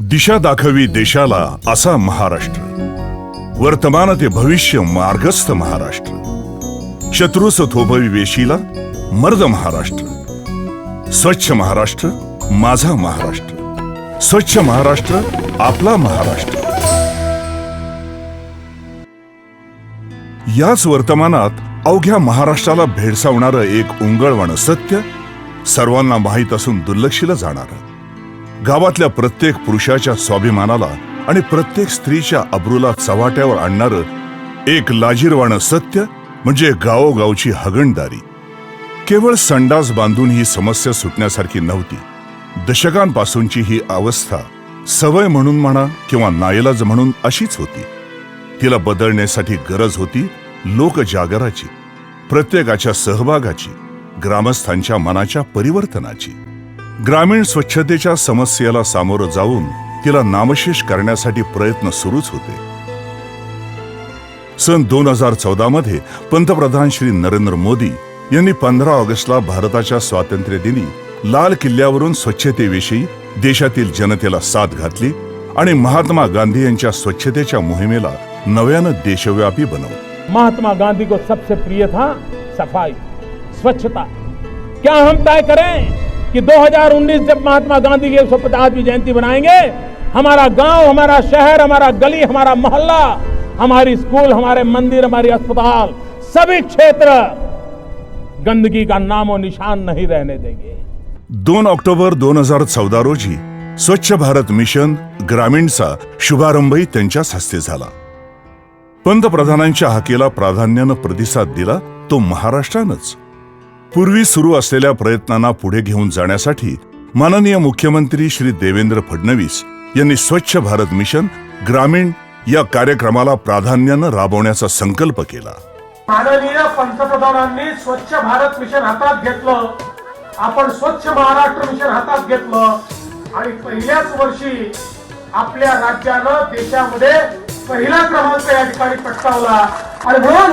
दिशा दाखवी देशाला असा महाराष्ट्र, वर्तमान ते भविष्य मार्गस्थ महाराष्ट्र, शत्रूस थोपवी वेशीला मर्द महाराष्ट्र, स्वच्छ महाराष्ट्र माझा महाराष्ट्र, स्वच्छ महाराष्ट्र आपला महाराष्ट्र। याच वर्तमानात अवघ्या महाराष्ट्राला भेडसावणारं एक उंगळवाणं सत्य, सर्वांना माहीत असून दुर्लक्षिलं जाणारं, गावातल्या प्रत्येक पुरुषाच्या स्वाभिमानाला आणि प्रत्येक स्त्रीच्या अब्रूला चव्हाट्यावर आणणारं एक लाजिरवाणं सत्य म्हणजे गावोगावची हगणदारी। केवळ संडास बांधून ही समस्या सुटण्यासारखी नव्हती। दशकांपासूनची ही अवस्था सवय म्हणून म्हणा किंवा नाईलाज म्हणून अशीच होती। तिला बदलण्यासाठी गरज होती लोकजागराची, प्रत्येकाच्या सहभागाची, ग्रामस्थांच्या मनाच्या परिवर्तनाची। ग्रामीण स्वच्छतेच्या समस्येला सामोरं जाऊन तिला नामशेष करण्यासाठी प्रयत्न सुरूच होते। सन 2014 मध्ये पंतप्रधान श्री नरेंद्र मोदी यांनी 15 ऑगस्टला भारताच्या स्वातंत्र्य दिनी लाल किल्ल्यावरून स्वच्छतेविषयी देशातील जनतेला साथ घातली आणि महात्मा गांधी यांच्या स्वच्छतेच्या मोहिमेला नव्यानं देशव्यापी बनवलं। महात्मा गांधी को सबसे प्रिय था सफाई, स्वच्छता। क्या हम तय करें कि 2019 जब महात्मा गांधी की 150वीं जयंती बनाएंगे, हमारा गांव, हमारा शहर, हमारा गली, हमारा मोहल्ला, हमारी स्कूल, हमारे मंदिर, हमारे अस्पताल, सभी क्षेत्र गंदगी का नामो निशान नहीं रहने देंगे। 2 ऑक्टोबर 2014 रोजी स्वच्छ भारत मिशन ग्रामीणचा शुभारंभही त्यांच्याच हस्ते झाला। पंतप्रधानांच्या हाकेला प्राधान्यानं प्रतिसाद दिला तो महाराष्ट्रानंच। पूर्वी सुरू असलेल्या प्रयत्नांना पुढे घेऊन जाण्यासाठी माननीय मुख्यमंत्री श्री देवेंद्र फडणवीस यांनी स्वच्छ भारत मिशन ग्रामीण या कार्यक्रमाला प्राधान्यानं राबवण्याचा संकल्प केला। माननीय पंतप्रधानांनी स्वच्छ भारत मिशन हातात घेतलं, आपण स्वच्छ महाराष्ट्र मिशन हातात घेतलं आणि पहिल्याच वर्षी आपल्या राज्यानं देशामध्ये पहिला क्रमांक या ठिकाणी पटकावला। आणि म्हणून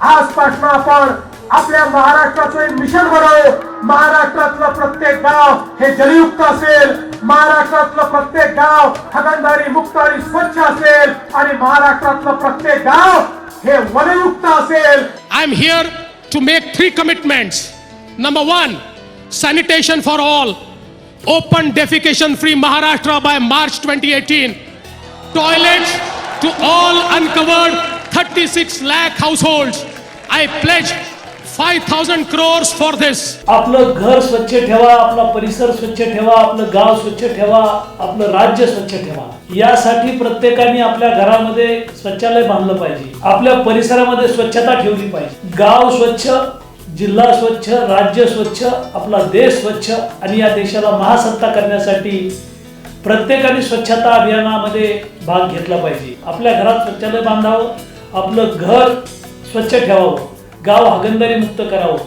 आजपासून आपण आपल्या महाराष्ट्राचं एक मिशन बनवू। महाराष्ट्रातलं प्रत्येक गाव हे जलयुक्त असेल, महाराष्ट्रातलं प्रत्येक गाव हगणदारी मुक्त आणि स्वच्छ असेल आणि महाराष्ट्रातलं प्रत्येक गाव हे वनयुक्त असेल। I am here to make 3 commitments. Number 1, sanitation for all. Open defecation free Maharashtra by March 2018. Toilets to all uncovered 36 lakh households. I pledge 5,000 crores for this. आपलं घर स्वच्छ ठेवा, आपला परिसर स्वच्छ ठेवा, आपलं गाव स्वच्छ ठेवा, आपलं राज्य स्वच्छ ठेवा। यासाठी प्रत्येकाने आपल्या घरामध्ये शौचालय बांधलं पाहिजे, आपल्या परिसरामध्ये स्वच्छता ठेवली पाहिजे। गाव स्वच्छ, जिल्हा स्वच्छ, राज्य स्वच्छ, आपला देश स्वच्छ आणि या देशाला महासत्ता करण्यासाठी प्रत्येकाने स्वच्छता अभियानामध्ये भाग घेतला पाहिजे। आपल्या घरात शौचालय बांधावं, आपलं घर स्वच्छ ठेवावं, गाव हगणदारी मुक्त करावं।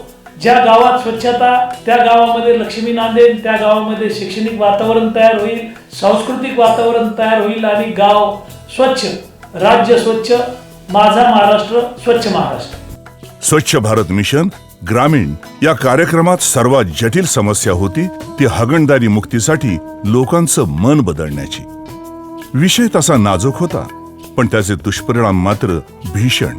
ज्या गावात स्वच्छता त्या गावामध्ये लक्ष्मी नांदेल, त्या गावामध्ये शैक्षणिक वातावरण तयार होईल, सांस्कृतिक वातावरण तयार होईल आणि गाव स्वच्छ, राज्य स्वच्छ, माझा महाराष्ट्र, स्वच्छ महाराष्ट्र। स्वच्छ भारत मिशन ग्रामीण या कार्यक्रमात सर्वात जटिल समस्या होती ती हगणदारी मुक्तीसाठी लोकांचं मन बदलण्याची। विषय तसा नाजूक होता, पण त्याचे दुष्परिणाम मात्र भीषण।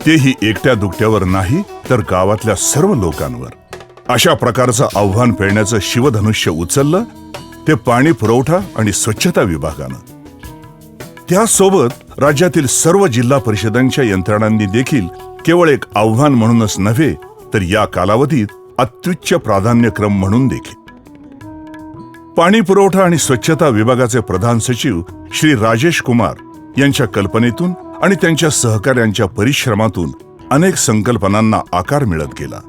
तेही एकट्या दुकट्यावर नाही तर गावातल्या सर्व लोकांवर। अशा प्रकारचं आव्हान पेलण्याचं शिवधनुष्य उचललं ते पाणी पुरवठा आणि स्वच्छता विभागानं। त्यासोबत राज्यातील सर्व जिल्हा परिषदांच्या यंत्रणांनी देखील केवळ एक आव्हान म्हणूनच नव्हे तर या कालावधीत अत्युच्च प्राधान्यक्रम म्हणून देखील। पाणी पुरवठा आणि स्वच्छता विभागाचे प्रधान सचिव श्री राजेश कुमार यांच्या कल्पनेतून आणि त्यांच्या सहकाऱ्यांच्या परिश्रमातून अनेक संकल्पनांना आकार मिळत गेला।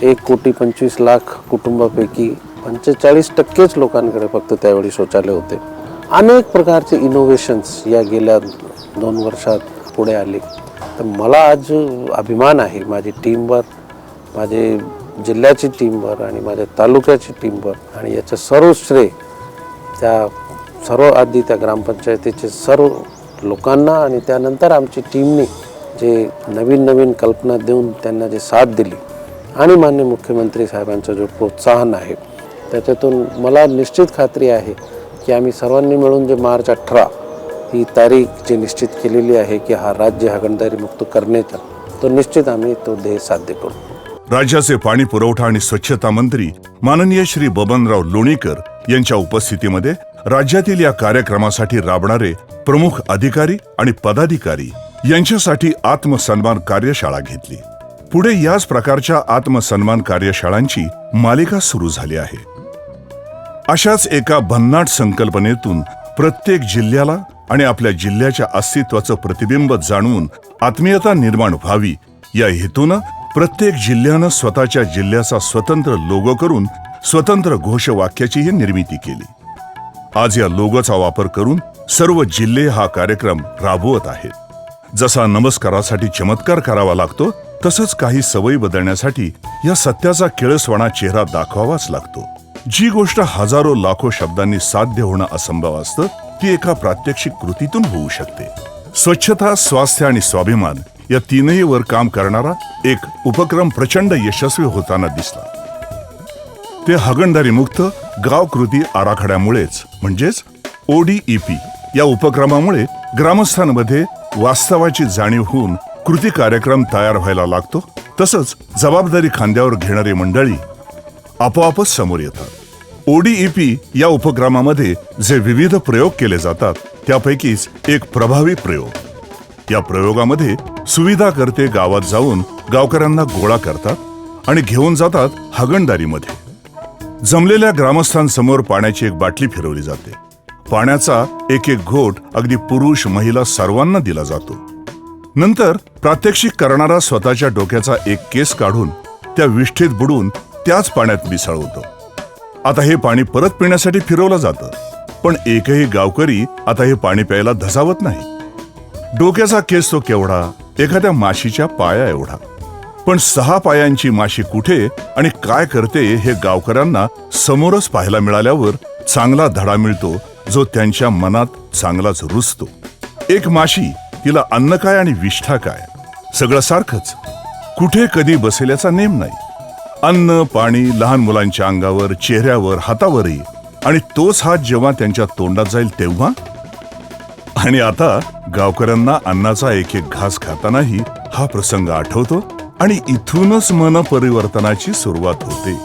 1,25,00,000 कुटुंबापैकी 45% लोकांकडे फक्त त्यावेळी शौचालय होते। अनेक प्रकारचे इनोव्हेशन्स या गेल्या 2 वर्षात पुढे आले। तर मला आज अभिमान आहे माझी टीमवर, माझे जिल्ह्याची टीमवर आणि माझ्या तालुक्याची टीमवर। आणि याचं सर्व श्रेय त्या सर्व आधी त्या ग्रामपंचायतीचे सर्व लोकांना आणि त्यानंतर आमची टीमने जे नवीन कल्पना देऊन त्यांना जे साथ दिली आणि माननीय मुख्यमंत्री साहेबांचं जो प्रोत्साहन आहे त्याच्यातून मला निश्चित खात्री आहे की आम्ही सर्वांनी मिळून जे मार्च 18 ही तारीख जी निश्चित केलेली आहे की हा राज्य हागणदारी मुक्त करण्याचा, तो निश्चित आम्ही तो ध्येय साध्य करू. राज्याचे पाणी पुरवठा आणि स्वच्छता मंत्री माननीय श्री बबनराव लोणीकर यांच्या उपस्थितीमध्ये राज्यातील या कार्यक्रमासाठी राबणारे प्रमुख अधिकारी आणि पदाधिकारी यांच्यासाठी आत्मसन्मान कार्यशाळा घेतली. पुढे याच प्रकारच्या आत्मसन्मान कार्यशाळांची मालिका सुरू झाली आहे. अशाच एका भन्नाट संकल्पनेतून प्रत्येक जिल्ह्याला आणि आपल्या जिल्ह्याच्या अस्तित्वाचं प्रतिबिंब जाणून आत्मीयता निर्माण व्हावी या हेतूनं प्रत्येक जिल्ह्यानं स्वतःच्या जिल्ह्याचा स्वतंत्र लोगो करून स्वतंत्र घोषवाक्याचीही निर्मिती केली. आज या लोगोचा वापर करून सर्व जिल्हे हा कार्यक्रम राबवत आहेत. जसा नमस्कारासाठी चमत्कार करावा लागतो, तसंच काही सवयी बदलण्यासाठी या सत्याचा केळसवाणा चेहरा दाखवावाच लागतो. जी गोष्ट हजारो लाखो शब्दांनी साध्य होणं असंभव असतं, ती एका प्रात्यक्षिक कृतीतून होऊ शकते. स्वच्छता, स्वास्थ्य आणि स्वाभिमान या तीनही वर काम करणारा एक उपक्रम प्रचंड यशस्वी होताना दिसला. ते हागणदारी मुक्त गाव कृती आराखड्यामुळेच, म्हणजेच ODEP या उपक्रमामुळे ग्रामस्थांमध्ये वास्तवाची जाणीव होऊन कृती कार्यक्रम तयार व्हायला लागतो. तसंच जबाबदारी खांद्यावर घेणारी मंडळी आपोआपच समोर येतात. ODEP या उपक्रमामध्ये जे विविध प्रयोग केले जातात, त्यापैकीच एक प्रभावी प्रयोग. या प्रयोगामध्ये सुविधाकर्ते गावात जाऊन गावकऱ्यांना गोळा करतात आणि घेऊन जातात हागणदारीमध्ये. जमलेल्या ग्रामस्थांसमोर पाण्याची एक बाटली फिरवली जाते. पाण्याचा एक एक घोट अगदी पुरुष महिला सर्वांना दिला जातो. नंतर प्रात्यक्षिक करणारा स्वतःच्या डोक्याचा एक केस काढून त्या विष्ठेत बुडून त्याच पाण्यात मिसळवतो. आता हे पाणी परत पिण्यासाठी फिरवलं जातं, पण एकही गावकरी आता हे पाणी प्यायला धसावत नाही. डोक्याचा केस तो केवढा, एखाद्या माशीच्या पाया एवढा. पण 6 पायांची माशी कुठे आणि काय करते हे गावकऱ्यांना समोरच पाहायला मिळाल्यावर चांगला धडा मिळतो, जो त्यांच्या मनात चांगलाच रुजतो. एक माशी, तिला अन्न काय आणि विष्ठा काय, सगळं सारखंच. कुठे कधी बसेल याचा नेम नाही. अन्न पाणी लहान मुलांच्या अंगावर, चेहऱ्यावर, हातावरही. आणि तोच हात जेव्हा त्यांच्या तोंडात जाईल तेव्हा. आणि आता गावकऱ्यांना अन्नाचा एक एक घास खातानाही हा प्रसंग आठवतो आणि इथूनच मन परिवर्तनाची सुरुवात होते.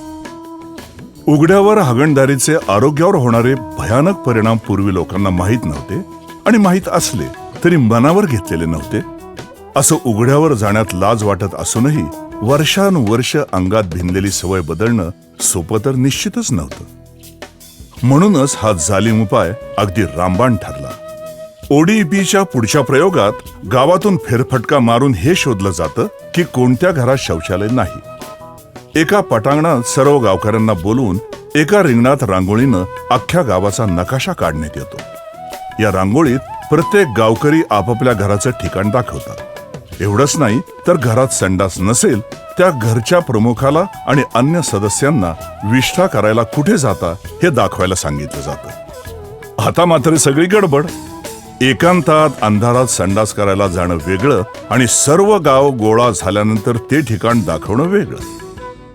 उघड्यावर हागणदारीचे आरोग्यावर होणारे भयानक परिणाम पूर्वी लोकांना माहीत नव्हते, आणि माहीत असले तरी मनावर घेतलेले नव्हते. असं उघड्यावर जाण्यात लाज वाटत असूनही वर्षानुवर्ष अंगात भिनलेली सवय बदलणं सोपं तर निश्चितच नव्हतं. म्हणूनच हा जालीम उपाय अगदी रामबाण ठरला. ODEPच्या पुढच्या प्रयोगात गावातून फेरफटका मारून हे शोधलं जातं की कोणत्या घरात शौचालय नाही. एका पटांगणात सर्व गावकऱ्यांना बोलवून एका रिंगणात रांगोळीनं अख्ख्या गावाचा नकाशा काढण्यात येतो. या रांगोळीत प्रत्येक गावकरी आपापल्या घराचं ठिकाण दाखवतात. एवढंच नाही तर घरात संडास नसेल त्या घरच्या प्रमुखाला आणि अन्य सदस्यांना विष्ठा करायला कुठे जाता हे दाखवायला सांगितलं जातं. आता मात्र सगळी गडबड. एकांतात अंधारात संडास करायला जाणं वेगळं आणि सर्व गाव गोळा झाल्यानंतर ते ठिकाण दाखवणं वेगळं.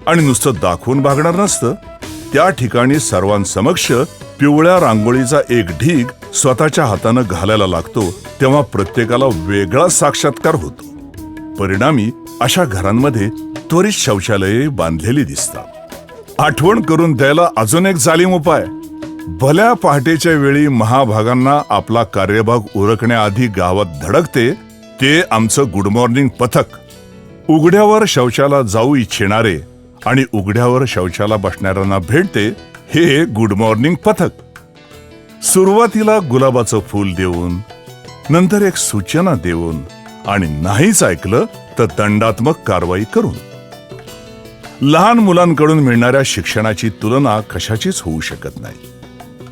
आणि नुसतं दाखवून भागणार नसतं, त्या ठिकाणी सर्वांसमक्ष पिवळ्या रांगोळीचा एक ढीग स्वतःच्या हातानं घालायला लागतो, तेव्हा प्रत्येकाला वेगळा साक्षात्कार होतो. परिणामी अशा घरांमध्ये त्वरित शौचालये बांधलेली दिसतात. आठवण करून द्यायला अजून एक जालीम उपाय. भल्या पहाटेच्या वेळी महाभागांना आपला कार्यभाग उरकण्याआधी गावात धडकते ते आमचं गुड मॉर्निंग पथक. उघड्यावर शौचाला जाऊ इच्छिणारे आणि उघड्यावर शौचाला बसणाऱ्यांना भेटते हे गुड मॉर्निंग पथक. सुरुवातीला गुलाबाचं फूल देऊन, नंतर एक सूचना देऊन, आणि नाहीच ऐकलं तर दंडात्मक कारवाई करून. लहान मुलांकडून मिळणाऱ्या शिक्षणाची तुलना कशाचीच होऊ शकत नाही.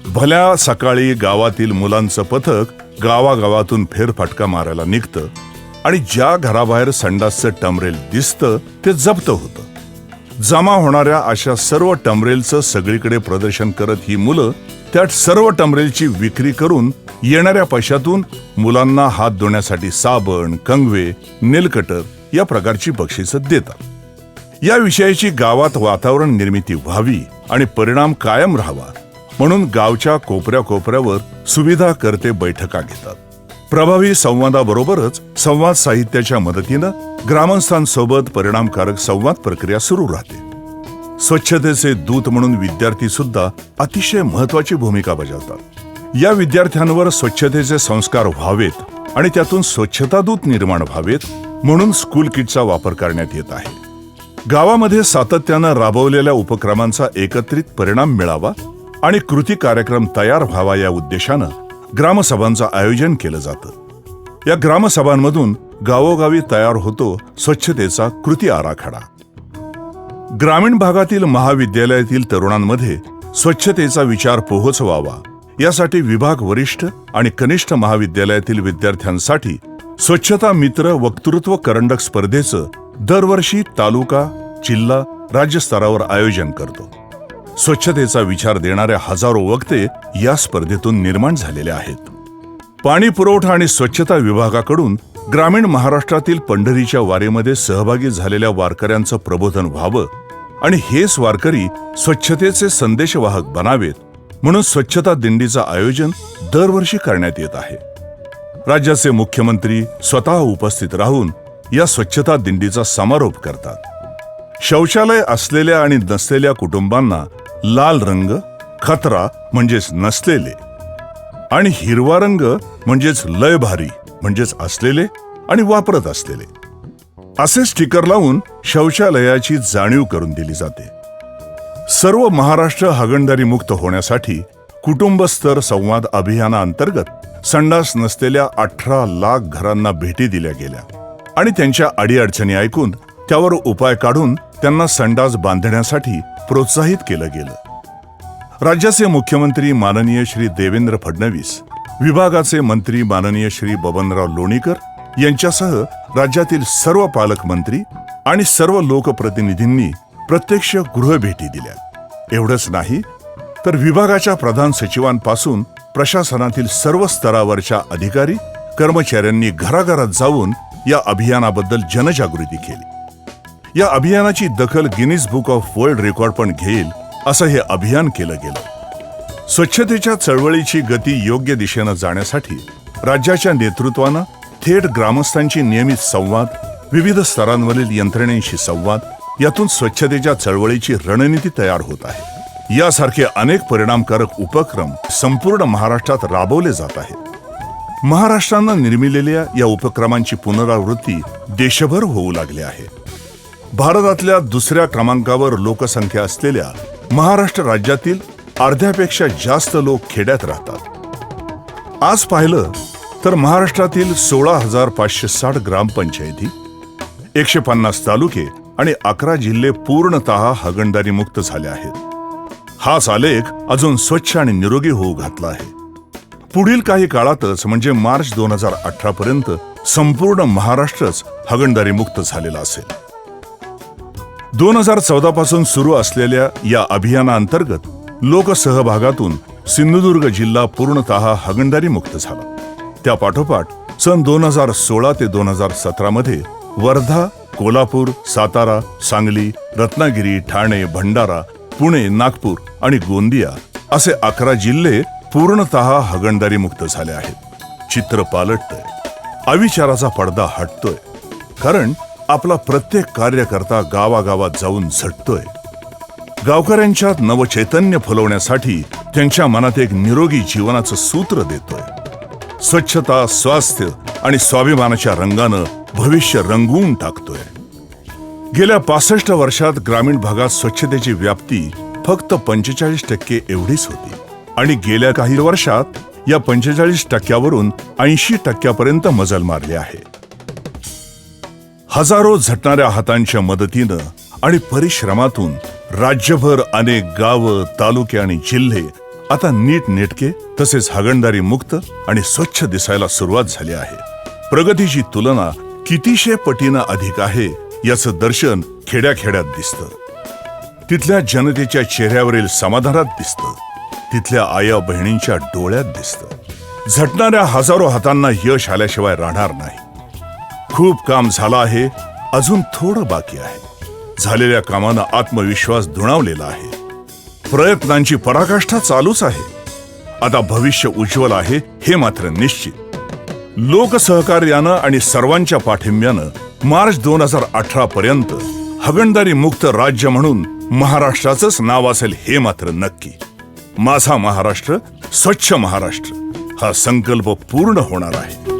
भल्या सकाळी गावातील मुलांचं पथक गावागावातून फेरफटका मारायला निघतं आणि ज्या घराबाहेर संडासचं टमरेल दिसतं ते जप्त होतं. जमा होणाऱ्या अशा सर्व टमरेलचं सगळीकडे प्रदर्शन करत ही मुलं त्यात सर्व टमरेलची विक्री करून येणाऱ्या पैशातून मुलांना हात धुण्यासाठी साबण, कंगवे, नेलकटर या प्रकारची बक्षिसं देतात. या विषयाची गावात वातावरण निर्मिती व्हावी आणि परिणाम कायम राहावा म्हणून गावच्या कोपऱ्या कोपऱ्यावर सुविधा करते बैठका घेतात. प्रभावी संवादाबरोबरच संवाद साहित्याच्या मदतीनं ग्रामस्थांसोबत परिणामकारक संवाद प्रक्रिया सुरू राहते. स्वच्छतेचे दूत म्हणून विद्यार्थी सुद्धा अतिशय महत्वाची भूमिका बजावतात. या विद्यार्थ्यांवर स्वच्छतेचे संस्कार व्हावेत आणि त्यातून स्वच्छता दूत निर्माण व्हावेत म्हणून स्कूल किटचा वापर करण्यात येत आहे. गावामध्ये सातत्यानं राबवलेल्या उपक्रमांचा एकत्रित परिणाम मिळावा आणि कृती कार्यक्रम तयार व्हावा या उद्देशानं ग्रामसभांचं आयोजन केलं जातं. या ग्रामसभांमधून गावोगावी तयार होतो स्वच्छतेचा कृती आराखडा. ग्रामीण भागातील महाविद्यालयातील तरुणांमध्ये स्वच्छतेचा विचार पोहोचवावा यासाठी विभाग वरिष्ठ आणि कनिष्ठ महाविद्यालयातील विद्यार्थ्यांसाठी स्वच्छता मित्र वक्तृत्व करंडक स्पर्धेचं दरवर्षी तालुका, जिल्हा, राज्य स्तरावर आयोजन करतो. स्वच्छतेचा विचार देणाऱ्या हजारो वक्ते या स्पर्धेतून निर्माण झालेले आहेत. पाणी पुरवठा आणि स्वच्छता विभागाकडून ग्रामीण महाराष्ट्रातील पंढरीच्या वारीमध्ये सहभागी झालेल्या वारकऱ्यांचं प्रबोधन व्हावं आणि हेच वारकरी स्वच्छतेचे संदेशवाहक बनावेत म्हणून स्वच्छता दिंडीचं आयोजन दरवर्षी करण्यात येत आहे. राज्याचे मुख्यमंत्री स्वतः उपस्थित राहून या स्वच्छता दिंडीचा समारोप करतात. शौचालय असलेल्या आणि नसलेल्या कुटुंबांना लाल रंग, खतरा म्हणजेच नसलेले, आणि हिरवा रंग म्हणजेच लय भारी म्हणजेच असलेले आणि वापरत असलेले असे स्टिकर लावून शौचालयाची जाणीव करून दिली जाते. सर्व महाराष्ट्र हागणदारी मुक्त होण्यासाठी कुटुंब स्तर संवाद अभियानाअंतर्गत संडास नसलेल्या 18 लाख घरांना भेटी दिल्या गेल्या आणि त्यांच्या अडीअडचणी ऐकून त्यावर उपाय काढून त्यांना संडास बांधण्यासाठी प्रोत्साहित केलं गेलं. राज्याचे मुख्यमंत्री माननीय श्री देवेंद्र फडणवीस, विभागाचे मंत्री माननीय श्री बबनराव लोणीकर यांच्यासह राज्यातील सर्व पालकमंत्री आणि सर्व लोकप्रतिनिधींनी प्रत्यक्ष गृहभेटी दिल्या. एवढंच नाही तर विभागाच्या प्रधान सचिवांपासून प्रशासनातील सर्व स्तरावरच्या अधिकारी कर्मचाऱ्यांनी घराघरात जाऊन या अभियानाबद्दल जनजागृती केली. या अभियानाची दखल Guinness book of world record पण घेईल असं हे अभियान केलं गेलं. स्वच्छतेच्या चळवळीची गती योग्य दिशेनं जाण्यासाठी राज्याच्या नेतृत्वानं थेट ग्रामस्थांची नियमित संवाद, विविध स्तरांवरील यंत्रणेशी संवाद, यातून स्वच्छतेच्या चळवळीची रणनीती तयार होत आहे. यासारखे अनेक परिणामकारक उपक्रम संपूर्ण महाराष्ट्रात राबवले जात आहेत. महाराष्ट्रानं निर्मिलेल्या या उपक्रमांची पुनरावृत्ती देशभर होऊ लागली आहे. भारतातल्या दुसऱ्या क्रमांकावर लोकसंख्या असलेल्या महाराष्ट्र राज्यातील अर्ध्यापेक्षा जास्त लोक खेड्यात राहतात. आज पाहिलं तर महाराष्ट्रातील 16,560 ग्रामपंचायती, 150 तालुके आणि 11 जिल्हे पूर्णतः हागणदारी मुक्त झाले आहेत. हाच आलेख अजून स्वच्छ आणि निरोगी होऊ घातला आहे. पुढील काही काळातच म्हणजे मार्च 2018 पर्यंत संपूर्ण महाराष्ट्रच हागणदारी मुक्त झालेला असेल. 2014 पासून सुरू असलेल्या या अभियानाअंतर्गत लोकसहभागातून सिंधुदुर्ग जिल्हा पूर्णतः हागणदारी मुक्त झाला. त्या पाठोपाठ सन 2016 ते 2017 मध्ये वर्धा, कोल्हापूर, सातारा, सांगली, रत्नागिरी, ठाणे, भंडारा, पुणे, नागपूर आणि गोंदिया असे 11 जिल्हे पूर्णतः हागणदारी मुक्त झाले आहेत. चित्र पालटतंय, अविचाराचा पडदा हटतोय, कारण आपला प्रत्येक कार्यकर्ता गावागावात जाऊन झटतोय. गावकऱ्यांच्यात नवचैतन्य फुलवण्यासाठी त्यांच्या मनात एक निरोगी जीवनाचं सूत्र देतोय. स्वच्छता, स्वास्थ्य आणि स्वाभिमानाच्या रंगानं भविष्य रंगवून टाकतोय. गेल्या 65 वर्षात ग्रामीण भागात स्वच्छतेची व्याप्ती फक्त 45% एवढीच होती आणि गेल्या काही वर्षात या 45%वरून 80% मजल मारली आहे. हजारो झटणाऱ्या हातांच्या मदतीनं आणि परिश्रमातून राज्यभर अनेक गावं, तालुके आणि जिल्हे आता नीटनेटके तसेच हागणदारी मुक्त आणि स्वच्छ दिसायला सुरुवात झाली आहे. प्रगतीची तुलना कितीशे पटीनं अधिक आहे याचं दर्शन खेड्याखेड्यात दिसतं. तिथल्या जनतेच्या चेहऱ्यावरील समाधानात दिसतं, तिथल्या आया बहिणींच्या डोळ्यात दिसतं. झटणाऱ्या हजारो हातांना यश आल्याशिवाय राहणार नाही. खूप काम झालं आहे, अजून थोडं बाकी आहे. झालेल्या कामानं आत्मविश्वास दुणावलेला आहे. प्रयत्नांची पराकाष्ठा चालूच आहे. आता भविष्य उज्ज्वल आहे हे मात्र निश्चित. लोकसहकार्यानं आणि सर्वांच्या पाठिंब्यानं मार्च 2018 पर्यंत हगणदारी मुक्त राज्य म्हणून महाराष्ट्राचंच नाव असेल हे मात्र नक्की. माझा महाराष्ट्र, स्वच्छ महाराष्ट्र हा संकल्प पूर्ण होणार आहे.